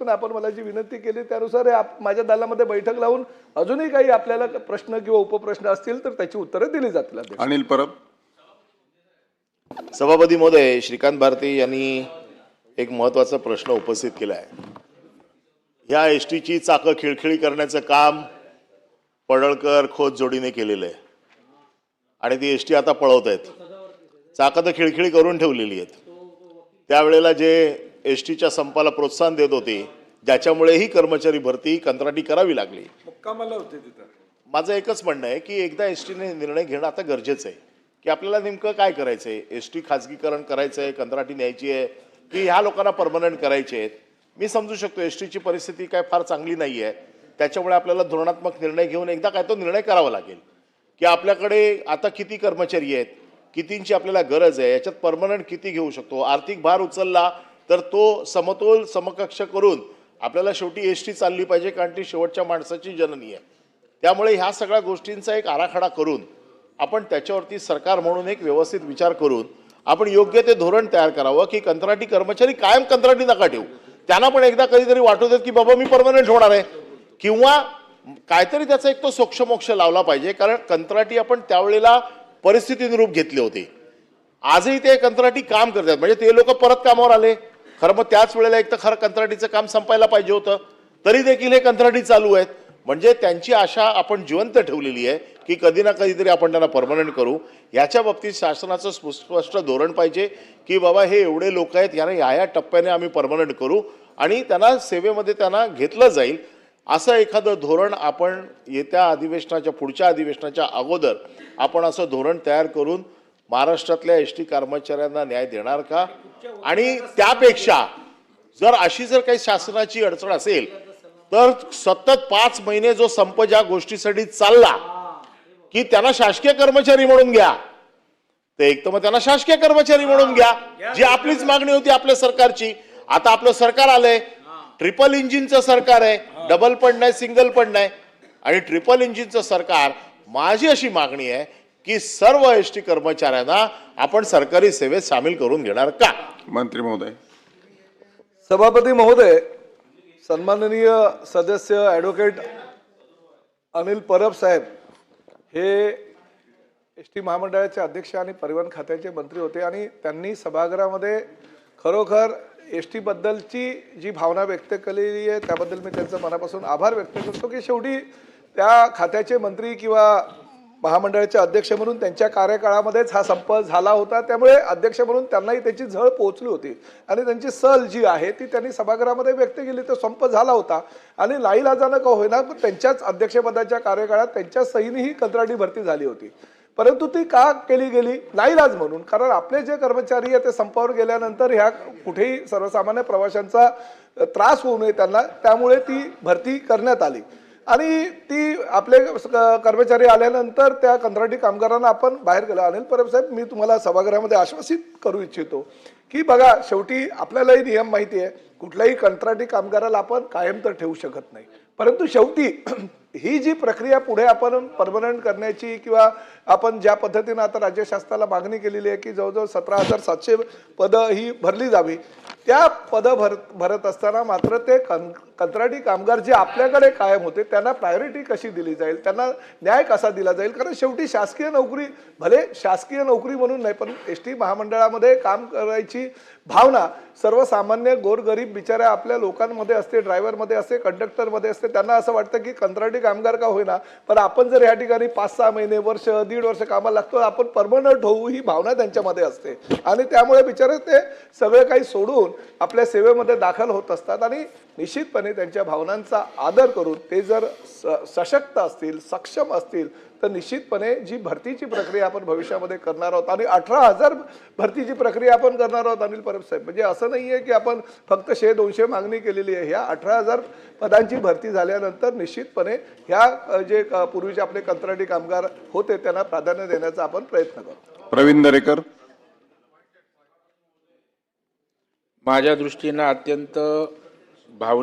अध्यक्षपणे आपण मला जी विनंती केली त्यानुसार माझ्या दलामध्ये बैठक लावून अजूनही काही आपल्याला प्रश्न किंवा उपप्रश्न असतील तर त्याची उत्तरं दिली जातील. अनिल परब. सभापती महोदय, श्रीकांत भारती यांनी एक महत्त्वाचा प्रश्न उपस्थित केला आहे. ह्या एसटीची चाकं खिळखिळी करण्याचं काम पडळकर खोत जोडीने केलेलं आहे आणि ती एसटी आता पळवत आहेत. चाकं तर खिळखिळी करून ठेवलेली आहेत. त्यावेळेला जे एसटीच्या संपाला प्रोत्साहन देत होते, ज्याच्यामुळे ही कर्मचारी भरती कंत्राटी करावी लागली. माझं एकच म्हणणं आहे की एकदा एसटीने निर्णय घेणं आता गरजेचं आहे की आपल्याला नेमकं काय करायचं आहे. एसटी खाजगीकरण करायचं आहे, कंत्राटी न्यायची आहे की ह्या लोकांना परमनंट करायचे आहेत. मी समजू शकतो एसटीची परिस्थिती काय फार चांगली नाही आहे, त्याच्यामुळे आपल्याला धोरणात्मक निर्णय घेऊन एकदा काय तो निर्णय करावा लागेल की आपल्याकडे आता किती कर्मचारी आहेत, कितींची आपल्याला गरज आहे, याच्यात परमनंट किती घेऊ शकतो. आर्थिक भार उचलला तर तो समतोल समकक्ष करून आपल्याला शेवटी एसटी चालली पाहिजे, कारण ती शेवटच्या माणसाची जननी आहे. त्यामुळे ह्या सगळ्या गोष्टींचा एक आराखडा करून आपण त्याच्यावरती सरकार म्हणून एक व्यवस्थित विचार करून आपण योग्य ते धोरण तयार करावं की कंत्राटी कर्मचारी कायम कंत्राटी नका ठेवू. त्यांना पण एकदा कधीतरी वाटू देत की बाबा मी परमनंट होणार आहे, किंवा काहीतरी त्याचा एक तो सोक्षमोक्ष लावला पाहिजे. कारण कंत्राटी आपण त्यावेळेला परिस्थितीनुरूप घेतले होते. आजही ते कंत्राटी काम करतात, म्हणजे ते लोक परत कामावर आले. खरं मग त्याच वेळेला एक तर खरं कंत्राटीचं काम संपायला पाहिजे होतं, तरी देखील हे कंत्राटी चालू आहेत. म्हणजे त्यांची आशा आपण जिवंत ठेवलेली आहे की कधी ना कधीतरी आपण त्यांना परमनंट करू. याच्या बाबतीत शासनाचं सुस्पष्ट धोरण पाहिजे की बाबा हे एवढे लोक आहेत, यांना या टप्प्याने आम्ही परमनंट करू आणि त्यांना सेवेमध्ये त्यांना घेतलं जाईल. असं एखादं धोरण आपण येत्या अधिवेशनाच्या पुढच्या अधिवेशनाच्या अगोदर आपण असं धोरण तयार करून महाराष्ट्रातल्या एसटी कर्मचाऱ्यांना न्याय देणार का. आणि त्यापेक्षा जर अशी जर काही शासनाची अडचण असेल तर सतत 5 महिने जो संप ज्या गोष्टीसाठी चालला की त्यांना शासकीय कर्मचारी म्हणून घ्या, ते एक तर मग त्यांना शासकीय कर्मचारी म्हणून घ्या, जी आपलीच मागणी होती आपल्या सरकारची. आता आपलं सरकार आलंय, ट्रिपल इंजिनचं सरकार आहे, डबल पण नाही सिंगल पण नाही. आणि ट्रिपल इंजिनचं सरकार, माझी अशी मागणी आहे की सर्व एसटी कर्मचाऱ्यांना आपण सरकारी सेवेत सामील करून घेणार का. मंत्री महोदय. सभापती महोदय, सन्माननीय सदस्य ॲडव्होकेट अनिल परब साहेब हे एसटी महामंडळाचे अध्यक्ष आणि परिवहन खात्याचे मंत्री होते आणि त्यांनी सभागृहामध्ये खरोखर एसटी बद्दलची जी भावना व्यक्त केलेली आहे त्याबद्दल मी त्यांचा मनापासून आभार व्यक्त करतो की शेवटी त्या खात्याचे मंत्री किंवा महामंडळाचे अध्यक्ष म्हणून त्यांच्या कार्यकाळामध्येच हा संप झाला होता. त्यामुळे अध्यक्ष म्हणून त्यांनाही त्याची झळ पोहोचली होती आणि त्यांची सल जी आहे ती त्यांनी सभागृहामध्ये व्यक्त केली. तो संप झाला होता आणि नाईलाजानं का होईना पण त्यांच्याच अध्यक्षपदाच्या कार्यकाळात त्यांच्या सहीने ही कंत्राटी भरती झाली होती. परंतु ती का केली गेली, नाईलाज म्हणून. कारण आपले जे कर्मचारी आहे ते संपावर गेल्यानंतर ह्या कुठेही सर्वसामान्य प्रवाशांचा त्रास होऊ नये त्यांना, त्यामुळे ती भरती करण्यात आली. आणि ती आपले कर्मचारी आल्यानंतर त्या कंत्राटी कामगारांना आपण बाहेर केलं. अनिल परब साहेब, मी तुम्हाला सभागृहामध्ये आश्वासित करू इच्छितो की बघा, शेवटी आपल्यालाही नियम माहिती आहे, कुठल्याही कंत्राटी कामगाराला आपण कायम तर ठेवू शकत नाही. परंतु शेवटी ही जी प्रक्रिया पुढे आपण परमनंट करण्याची किंवा आपण ज्या पद्धतीने आता राज्य शासनाला मागणी केलेली आहे की जवळजवळ 17,700 पदं ही भरली जावी, त्या पदं भरत असताना मात्र ते कंत्राटी कामगार जे आपल्याकडे कायम होते त्यांना प्रायोरिटी कशी दिली जाईल, त्यांना न्याय कसा दिला जाईल. कारण शेवटी शासकीय नोकरी, भले शासकीय नोकरी म्हणून नाही, पण एसटी महामंडळामध्ये काम करायची भावना सर्वसामान्य गोरगरीब बिचाऱ्या आपल्या लोकांमध्ये असते, ड्रायव्हरमध्ये असते, कंडक्टरमध्ये असते. त्यांना असं वाटतं की कंत्राटी कामगार का होईना पण आपण जर या ठिकाणी 5-6 महिने, वर्ष, 1.5 वर्ष कामाला लागतो, आपण परमनंट होऊ ही भावना त्यांच्यामध्ये असते. आणि त्यामुळे बिचारे ते सगळं काही सोडून आपल्या सेवेमध्ये दाखल होत असतात. आणि निश्चितपणे त्यांच्या भावनांचा आदर करून ते जर सशक्त असतील, सक्षम असतील तर निश्चितपणे जी भरतीची प्रक्रिया आपण भविष्यामध्ये करणार आहोत आणि 18,000 भरतीची प्रक्रिया आपण करणार आहोत अनिल परब साहेब. म्हणजे असं नाही आहे की आपण फक्त 100-200 मागणी केलेली आहे. ह्या 18,000 पदांची भरती झाल्यानंतर निश्चितपणे ह्या जे पूर्वीचे आपले कंत्राटी कामगार होते त्यांना प्राधान्य देण्याचा आपण प्रयत्न करू. प्रवीण दरेकर. माझ्या दृष्टीनं अत्यंत भावनिक